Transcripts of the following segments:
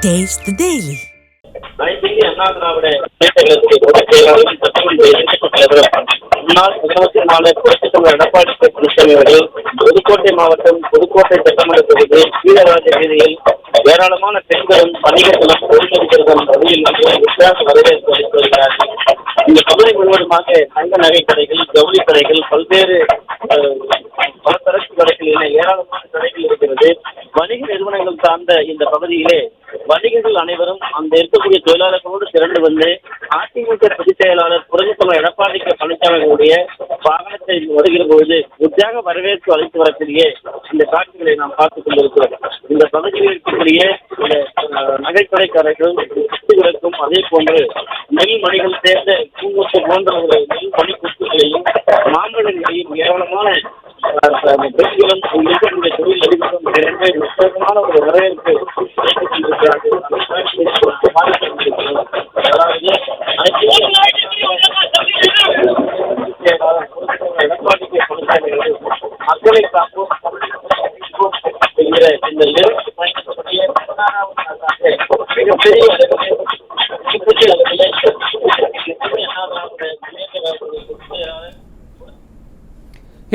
Taste the Daily. Anna Dravida முன்னாள் முதலமைச்சர் புரட்சித்தலைவர் எடப்பாடி பழனிசாமி அவர்கள் புதுக்கோட்டை மாவட்டம் புதுக்கோட்டை சட்டமன்ற தொகுதி கீழராஜ வீதியில் ஏராளமான பெண்களும் வணிகர்களும் பொருட்களும் வழியில் வித்தியாச வரவேற்பு அளித்து வருகிறார்கள். இந்த பகுதி முழுவதுமாக தங்க நகை கடைகள், ஜவுளி கடைகள், பல்வேறு பலதரப்பு கடைகள் என ஏராளமான கடைகள் இருக்கிறது. வணிக நிறுவனங்கள் சார்ந்த இந்த பகுதியிலே வணிகர்கள் அனைவரும் அந்த இருக்கக்கூடிய தொழிலாளர்களோடு திரண்டு வந்து அதிமுக பொதுச் செயலாளர் புரட்சித்தலைவர் எடப்பாடி பழனிசாமியுடைய வாகனத்தை வருகிற பொழுது உற்சாக வரவேற்பு அளித்து வரக்கூடிய இந்த காட்சிகளை நாம் பார்த்துக் கொண்டிருக்கிறோம். இந்த பகுதியில் இருக்கக்கூடிய நகைக்கடைக்காரர்கள் விளக்கும் அதே போன்று நெல் மணிகள் சேர்ந்த பூங்கொத்து போன்ற ஒரு நெல் மணி கொத்துகளையும் மாம்பழங்களையும் ஏராளமான பெண்களும் இருக்கக்கூடிய தொழில் அதிபர்களும் முக்கியமான ஒரு வரவேற்பு எடப்பாடி பழனிசாமி மக்களை காப்போம் என்கிற இந்த நிறுவனத்தை பயன்படுத்தக்கூடிய மிகப்பெரிய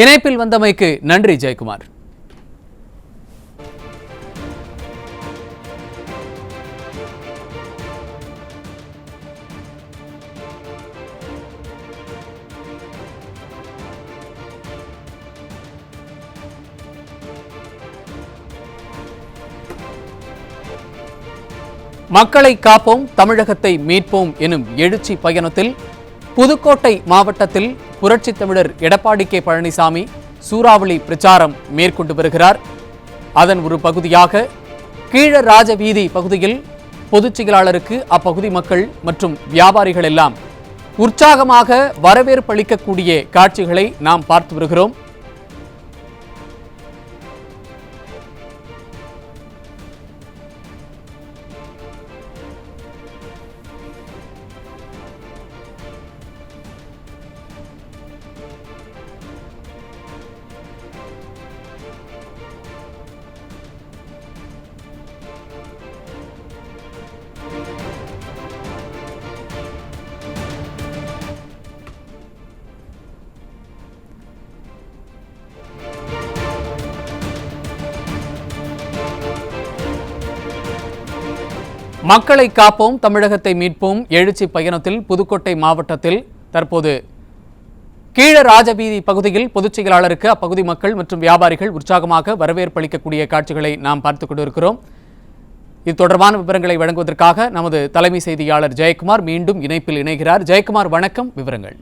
இணைப்பில் வந்தமைக்கு நன்றி ஜெயக்குமார். மக்களை காப்போம், தமிழகத்தை மீட்போம் எனும் எழுச்சி பயணத்தில் புதுக்கோட்டை மாவட்டத்தில் புரட்சித் தமிழர் எடப்பாடி பழனிசாமி சூறாவளி பிரச்சாரம் மேற்கொண்டு வருகிறார். அதன் ஒரு பகுதியாக கீழராஜ வீதி பகுதியில் பொதுச் செயலாளருக்கு அப்பகுதி மக்கள் மற்றும் வியாபாரிகள் எல்லாம் உற்சாகமாக வரவேற்பு அளிக்கக்கூடிய காட்சிகளை நாம் பார்த்து வருகிறோம். மக்களை காப்போம், தமிழகத்தை மீட்போம் எழுச்சி பயணத்தில் புதுக்கோட்டை மாவட்டத்தில் தற்போது கீழராஜவீதி பகுதியில் பொதுச் செயலாளருக்கு அப்பகுதி மக்கள் மற்றும் வியாபாரிகள் உற்சாகமாக வரவேற்பு அளிக்கக்கூடிய காட்சிகளை நாம் பார்த்துக் கொண்டிருக்கிறோம். இது தொடர்பான விவரங்களை வழங்குவதற்காக நமது தலைமை செய்தியாளர் ஜெயக்குமார் மீண்டும் இணைப்பில் இணைகிறார். ஜெயக்குமார், வணக்கம். விவரங்கள்.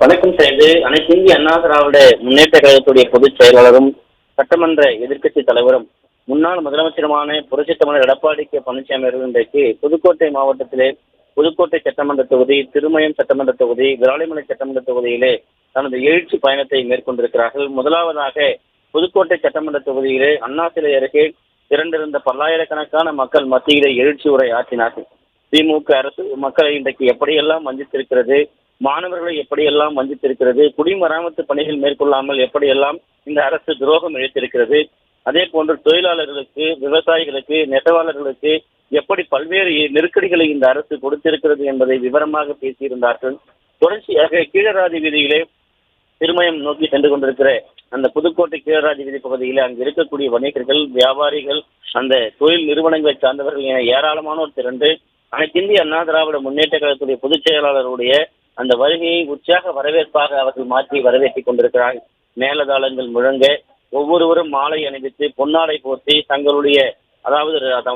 வணக்கம் செய்து அனைத்து இந்திய அண்ணா திராவிட முன்னேற்ற கழகத்துடைய பொதுச் செயலாளரும் சட்டமன்ற எதிர்க்கட்சி தலைவரும் முன்னாள் முதலமைச்சருமான புரட்சித் தமிழர் எடப்பாடி பழனிசாமி அவர்கள் இன்றைக்கு புதுக்கோட்டை மாவட்டத்திலே புதுக்கோட்டை சட்டமன்ற தொகுதி, திருமயம் சட்டமன்ற தொகுதி, விராலிமலை சட்டமன்ற தொகுதியிலே தனது எழுச்சி பயணத்தை மேற்கொண்டிருக்கிறார்கள். முதலாவதாக புதுக்கோட்டை சட்டமன்ற தொகுதியிலே அண்ணா சிலை அருகே திரண்டிருந்த பல்லாயிரக்கணக்கான மக்கள் மத்தியிலே எழுச்சி உரை ஆற்றினார்கள். திமுக அரசு மக்களை இன்றைக்கு எப்படியெல்லாம் வஞ்சித்திருக்கிறது, மாணவர்களை எப்படியெல்லாம் வஞ்சித்திருக்கிறது, குடிமராமத்து பணிகள் மேற்கொள்ளாமல் எப்படியெல்லாம் இந்த அரசு துரோகம் இழைத்திருக்கிறது, அதே போன்று தொழிலாளர்களுக்கு, விவசாயிகளுக்கு, நெசவாளர்களுக்கு எப்படி பல்வேறு நெருக்கடிகளை இந்த அரசு கொடுத்திருக்கிறது என்பதை விவரமாக பேசியிருந்தார்கள். தொடர்ச்சியாக கீழராஜ வீதியிலே திருமயம் நோக்கி சென்று கொண்டிருக்கிற அந்த புதுக்கோட்டை கீழராஜ வீதி பகுதியிலே அங்கு இருக்கக்கூடிய வணிகர்கள், வியாபாரிகள், அந்த தொழில் நிறுவனங்களை சார்ந்தவர்கள் என ஏராளமானோர் திரண்டு அனைத்து இந்திய அண்ணா திராவிட முன்னேற்ற கழகத்துடைய பொதுச் செயலாளருடைய அந்த வருகையை உற்சாக வரவேற்பாக அவர்கள் மாற்றி வரவேற்றுக் கொண்டிருக்கிறார்கள். மேலதாளங்கள் முழங்க ஒவ்வொருவரும் மாலை அணிவித்து பொன்னாடை போர்த்தி தங்களுடைய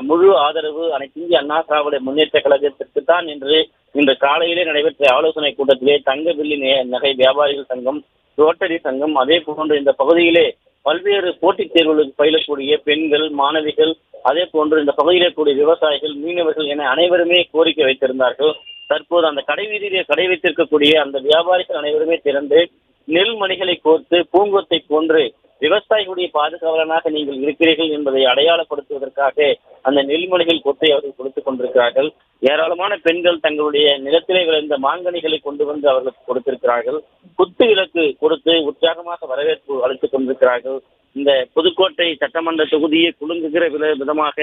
முழு ஆதரவு அனைத்து இந்திய அண்ணா திராவிட முன்னேற்ற கழகத்திற்கு தான் என்று இன்று காலையிலே நடைபெற்ற ஆலோசனை கூட்டத்திலே தங்கவெள்ளி நகை வியாபாரிகள் சங்கம், ரோட்டரி சங்கம், அதே போன்று இந்த பகுதியிலே பல்வேறு போட்டித் தேர்வுகளுக்கு பயிலக்கூடிய பெண்கள், மாணவிகள், அதே போன்று இந்த பகுதியிலே கூடிய விவசாயிகள், மீனவர்கள் என அனைவருமே கோரிக்கை வைத்திருந்தார்கள். தற்போது அந்த கடை வீதியிலே கடை வைத்திருக்கக்கூடிய அந்த வியாபாரிகள் அனைவருமே திறந்து நெல் மணிகளை கோர்த்து பூங்கொத்தை போன்று விவசாயிகளுடைய பாதுகாவலனாக நீங்கள் இருக்கிறீர்கள் என்பதை அடையாளப்படுத்துவதற்காக அந்த நெல்மணிகள் கொத்தை அவர்கள் கொடுத்துக் கொண்டிருக்கிறார்கள். ஏராளமான பெண்கள் தங்களுடைய நிலத்திலே விளைந்த மாங்கனிகளை கொண்டு வந்து அவர்களுக்கு கொடுத்திருக்கிறார்கள். குத்து விளக்கு கொடுத்து உற்சாகமாக வரவேற்பு அளித்துக் கொண்டிருக்கிறார்கள். இந்த புதுக்கோட்டை சட்டமன்ற தொகுதியை குலுங்குகிற விதமாக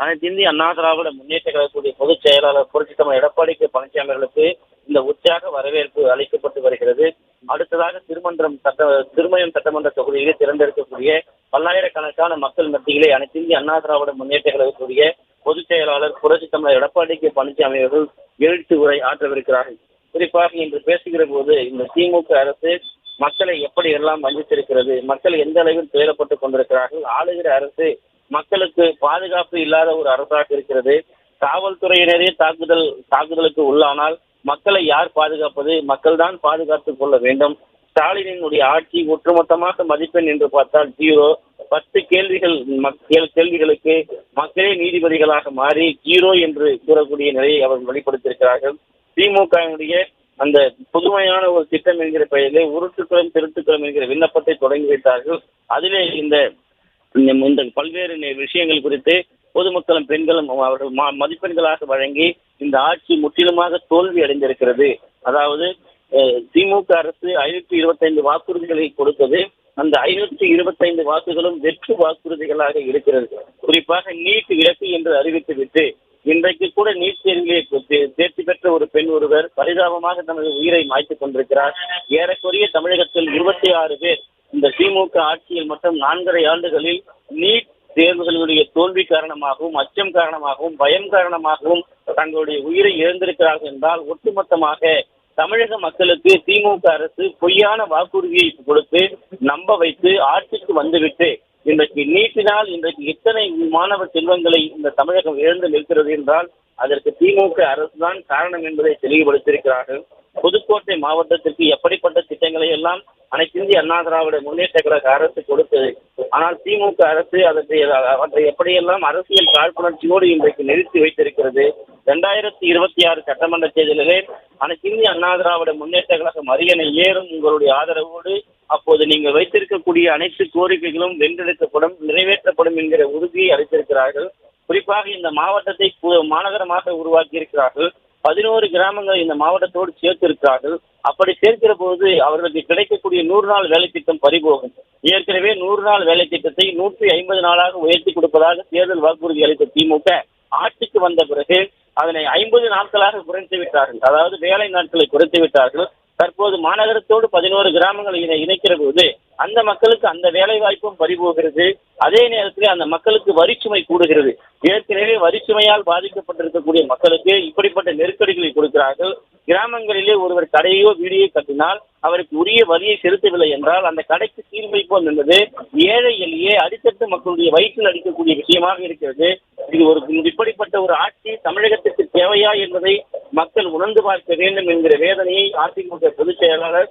அனைத்து இந்திய அண்ணா திராவிட முன்னேற்ற கழகத்துடைய பொதுச் செயலாளர் புரட்சித் தலைவர் எடப்பாடி கே பழனிசாமி அவர்களுக்கு இந்த உற்சாக வரவேற்பு அளிக்கப்பட்டு வருகிறது. அடுத்ததாக திருமயம் சட்டமன்ற தொகுதியிலே தேர்ந்தெடுக்கக்கூடிய பல்லாயிரக்கணக்கான மக்கள் மத்தியிலே அனைத்து இந்திய அண்ணா திராவிட முன்னேற்ற கழகத்துடைய பொதுச் செயலாளர் புரட்சித் தலைவர் எடப்பாடி கே பழனிசாமி அவர்கள் எழுத்து உரை ஆற்றவிருக்கிறார்கள். குறிப்பாக இன்று பேசுகிற போது இந்த திமுக அரசு மக்களை எப்படி எல்லாம் வஞ்சித்திருக்கிறது, மக்கள் எந்த அளவில் துயரப்பட்டுக் கொண்டிருக்கிறார்கள், ஆளுகிற அரசு மக்களுக்கு பாதுகாப்பு இல்லாத ஒரு அரசாக இருக்கிறது, காவல்துறையினரே தாக்குதலுக்கு உள்ளானால் மக்களை யார் பாதுகாப்பது, மக்கள் தான் பாதுகாத்துக் கொள்ள வேண்டும். ஸ்டாலினுடைய ஆட்சி ஒட்டுமொத்தமாக மதிப்பெண் என்று பார்த்தால் 0. 10 கேள்விகளுக்கு மக்களே நீதிபதிகளாக மாறி 0 என்று கூறக்கூடிய நிலையை அவர்கள் வெளிப்படுத்தியிருக்கிறார்கள். திமுகவினுடைய அந்த புதுமையான ஒரு திட்டம் என்கிற பெயரிலே உருட்டுக்களம் திருட்டுக்களம் என்கிற விண்ணப்பத்தை தொடங்கி வைத்தார்கள். அதிலே இந்த பல்வேறு விஷயங்கள் குறித்து பொதுமக்களும் பெண்களும் அவர்கள் மதிப்பெண்களாக வழங்கி இந்த ஆட்சி முற்றிலுமாக தோல்வி அடைந்திருக்கிறது. அதாவது திமுக அரசு 525 வாக்குறுதிகளை கொடுத்தது. அந்த 525 வாக்குகளும் வெற்று வாக்குறுதிகளாக இருக்கிறது. குறிப்பாக நீட் விலக்கு என்று அறிவித்துவிட்டு இன்றைக்கு கூட நீட் தேர்விலே தேர்ச்சி பெற்ற ஒரு பெண் ஒருவர் பரிதாபமாக தனது உயிரை மாய்த்துக் கொண்டிருக்கிறார். ஏறக்குறைய தமிழகத்தில் 26 பேர் இந்த திமுக ஆட்சியில் மட்டும் 4.5 ஆண்டுகளில் நீட் தேர்வுகளுடைய தோல்வி காரணமாகவும் அச்சம் காரணமாகவும் பயம் காரணமாகவும் தங்களுடைய உயிரை இழந்திருக்கிறார்கள் என்றால் ஒட்டுமொத்தமாக தமிழக மக்களுக்கு திமுக அரசு பொய்யான வாக்குறுதியை கொடுத்து நம்ப வைத்து ஆட்சிக்கு வந்துவிட்டு இன்றைக்கு நீட்டினால் இன்றைக்கு எத்தனை மாணவ செல்வங்களை இந்த தமிழகம் இழந்து நிற்கிறது என்றால் அதற்கு திமுக அரசுதான் காரணம் என்பதை தெளிவுபடுத்தியிருக்கிறார்கள். புதுக்கோட்டை மாவட்டத்திற்கு எப்படிப்பட்ட திட்டங்களை எல்லாம் அனைத்து இந்திய அண்ணா திராவிட முன்னேற்ற கழக அரசு கொடுத்தது. ஆனால் திமுக அரசு அவற்றை எப்படியெல்லாம் அரசியல் காழ்ப்புணர்ச்சியோடு இன்றைக்கு நிறுத்தி வைத்திருக்கிறது. 2026 சட்டமன்ற தேர்தலிலே அனைத்து இந்திய அண்ணா திராவிட முன்னேற்ற கழகம் அரியணை ஏறும் உங்களுடைய ஆதரவோடு அப்போது நீங்கள் வைத்திருக்கக்கூடிய அனைத்து கோரிக்கைகளும் வென்றெடுக்கப்படும், நிறைவேற்றப்படும் என்கிற உறுதியை அளித்திருக்கிறார்கள். குறிப்பாக இந்த மாவட்டத்தை மாநகரமாக உருவாக்கி இருக்கிறார்கள். 11 கிராமங்கள் இந்த மாவட்டத்தோடு சேர்த்திருக்கிறார்கள். அப்படி சேர்க்கிற போது அவர்களுக்கு கிடைக்கக்கூடிய 100 நாள் வேலை திட்டம் பறிபோகும். ஏற்கனவே 100 நாள் வேலை திட்டத்தை 150 நாளாக உயர்த்தி கொடுப்பதாக தேர்தல் வாக்குறுதி அளித்த திமுக ஆட்சிக்கு வந்த பிறகு அதனை 50 நாட்களாக குறைத்து விட்டார்கள். அதாவது வேலை நாட்களை குறைத்து விட்டார்கள். தற்போது மாநகரத்தோடு 11 கிராமங்களை இணைக்கிற போது அந்த மக்களுக்கு அந்த வேலை வாய்ப்பும் பறிபோகிறது. அதே நேரத்தில் அந்த மக்களுக்கு வரிச்சுமை கூடுகிறது. ஏற்கனவே வரிச்சுமையால் பாதிக்கப்பட்டிருக்கக்கூடிய மக்களுக்கு இப்படிப்பட்ட நெருக்கடிகளை கொடுக்கிறார்கள். கிராமங்களிலே ஒருவர் கடையோ வீடியோ கட்டினால் அவருக்கு உரிய வரியை செலுத்தவில்லை என்றால் அந்த கடைக்கு சீல் வைப்போம் என்பது ஏழை எளிய அடித்தட்டு மக்களுடைய வயிற்றில் அடிக்கக்கூடிய விஷயமாக இருக்கிறது. இது இப்படிப்பட்ட ஒரு ஆட்சி தமிழகத்திற்கு தேவையா என்பதை மக்கள் உணர்ந்து பார்க்க வேண்டும் என்கிற வேதனையை அதிமுக பொதுச் செயலாளர்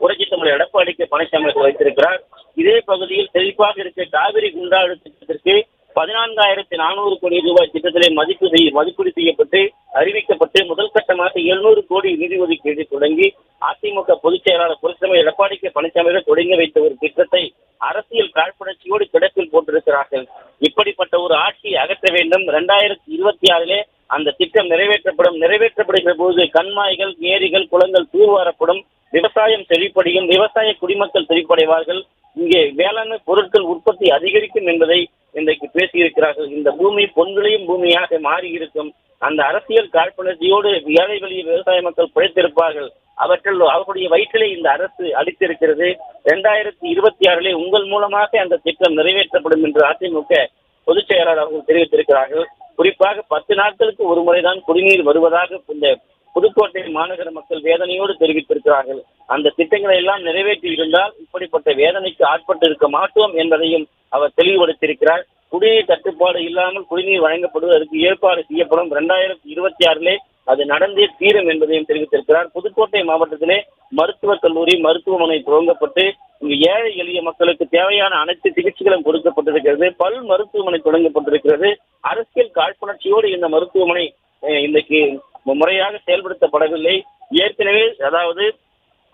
புரட்சித் தலைவர் எடப்பாடி கே பழனிசாமி வைத்திருக்கிறார். இதே பகுதியில் செழிப்பாக இருக்க காவிரி குண்டாறு திட்டத்திற்கு 14,400 கோடி ரூபாய் திட்டத்திலே மதிப்பீடு செய்யப்பட்டு அறிவிக்கப்பட்டு முதல் கட்டமாக 700 கோடி நிதி ஒதுக்கீடு தொடங்கி அதிமுக பொதுச் செயலாளர் புரட்சித் தலைவர் எடப்பாடி கே பழனிசாமி தொடங்கி வைத்த ஒரு திட்டத்தை அரசியல் காழ்ப்புணர்ச்சியோடு கிடப்பில் போட்டிருக்கிறார்கள். இப்படிப்பட்ட ஒரு ஆட்சியை அகற்ற வேண்டும். 2026 அந்த திட்டம் நிறைவேற்றப்படுகிற போது கண்மாய்கள், ஏரிகள், குளங்கள் தூர்வாரப்படும், விவசாயம் செழிப்படையும், விவசாய குடிமக்கள் செழிப்படைவார்கள், இங்கே வேளாண் பொருட்கள் உற்பத்தி அதிகரிக்கும் என்பதை இன்றைக்கு பேசியிருக்கிறார்கள். இந்த பூமி பொன்விளையும் பூமியாக மாறி இருக்கும். அந்த அரசியல் காழ்ப்புணர்ச்சியோடு ஏழை வழிய விவசாய மக்கள் பிழைத்திருப்பார்கள். அவர்களுடைய வயிற்றிலே இந்த அரசு அளித்திருக்கிறது. 2026 உங்கள் மூலமாக அந்த திட்டம் நிறைவேற்றப்படும் என்று அதிமுக பொதுச் செயலாளர் அவர்கள் தெரிவித்திருக்கிறார்கள். குறிப்பாக 10 நாட்களுக்கு ஒரு முறைதான் குடிநீர் வருவதாக இந்த புதுக்கோட்டை மாநகர மக்கள் வேதனையோடு தெரிவித்திருக்கிறார்கள். அந்த திட்டங்களை எல்லாம் நிறைவேற்றி இருந்தால் இப்படிப்பட்ட வேதனைக்கு ஆட்பட்டு இருக்க மாட்டோம் என்பதையும் அவர் தெளிவுபடுத்தியிருக்கிறார். குடிநீர் தட்டுப்பாடு இல்லாமல் குடிநீர் வழங்கப்படுவதற்கு ஏற்பாடு செய்யப்படும். 2026 அது நடந்தே தீரும் என்பதையும் தெரிவித்திருக்கிறார். புதுக்கோட்டை மாவட்டத்திலே மருத்துவக் கல்லூரி, மருத்துவமனை துவங்கப்பட்டு இங்கு ஏழை எளிய மக்களுக்கு தேவையான அனைத்து சிகிச்சைகளும் கொடுக்கப்பட்டிருக்கிறது. பல் மருத்துவமனை தொடங்கப்பட்டிருக்கிறது. அரசியல் காழ்ப்புணர்ச்சியோடு இந்த மருத்துவமனை இன்றைக்கு முறையாக செயல்படுத்தப்படவில்லை. ஏற்கனவே அதாவது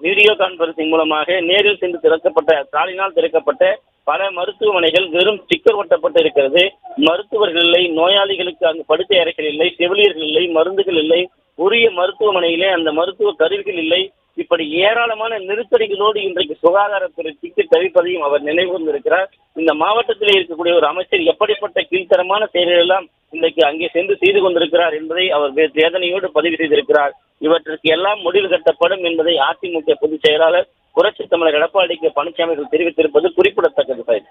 வீடியோ கான்பரன்சிங் மூலமாக நேரில் சென்று ஸ்டாலினால் திறக்கப்பட்ட பல மருத்துவமனைகள் வெறும் ஸ்டிக்கர் ஒட்டப்பட்டு இருக்கிறது. மருத்துவர்கள் இல்லை, நோயாளிகளுக்கு அங்கு படுக்கை அறைகள் இல்லை, செவிலியர்கள் இல்லை, மருந்துகள் இல்லை, உரிய மருத்துவமனையிலே அந்த மருத்துவ கருவிகள் இல்லை. இப்படி ஏராளமான நெருக்கடிகளோடு இன்றைக்கு சுகாதாரத்துறை சிக்கி தவிப்பதையும் அவர் நினைவு கூர்ந்திருக்கிறார். இந்த மாவட்டத்தில் இருக்கக்கூடிய ஒரு அமைச்சர் எப்படிப்பட்ட கீழ்த்தரமான செயல்கள் எல்லாம் இன்றைக்கு அங்கே சென்று செய்து கொண்டிருக்கிறார் என்பதை அவர் வேதனையோடு பதிவு செய்திருக்கிறார். இவற்றிற்கு எல்லாம் முடிவு கட்டப்படும் என்பதை அதிமுக பொதுச் செயலாளர் புரட்சித் தமிழர் எடப்பாடி கே பழனிசாமி தெரிவித்திருப்பது குறிப்பிடத்தக்கது.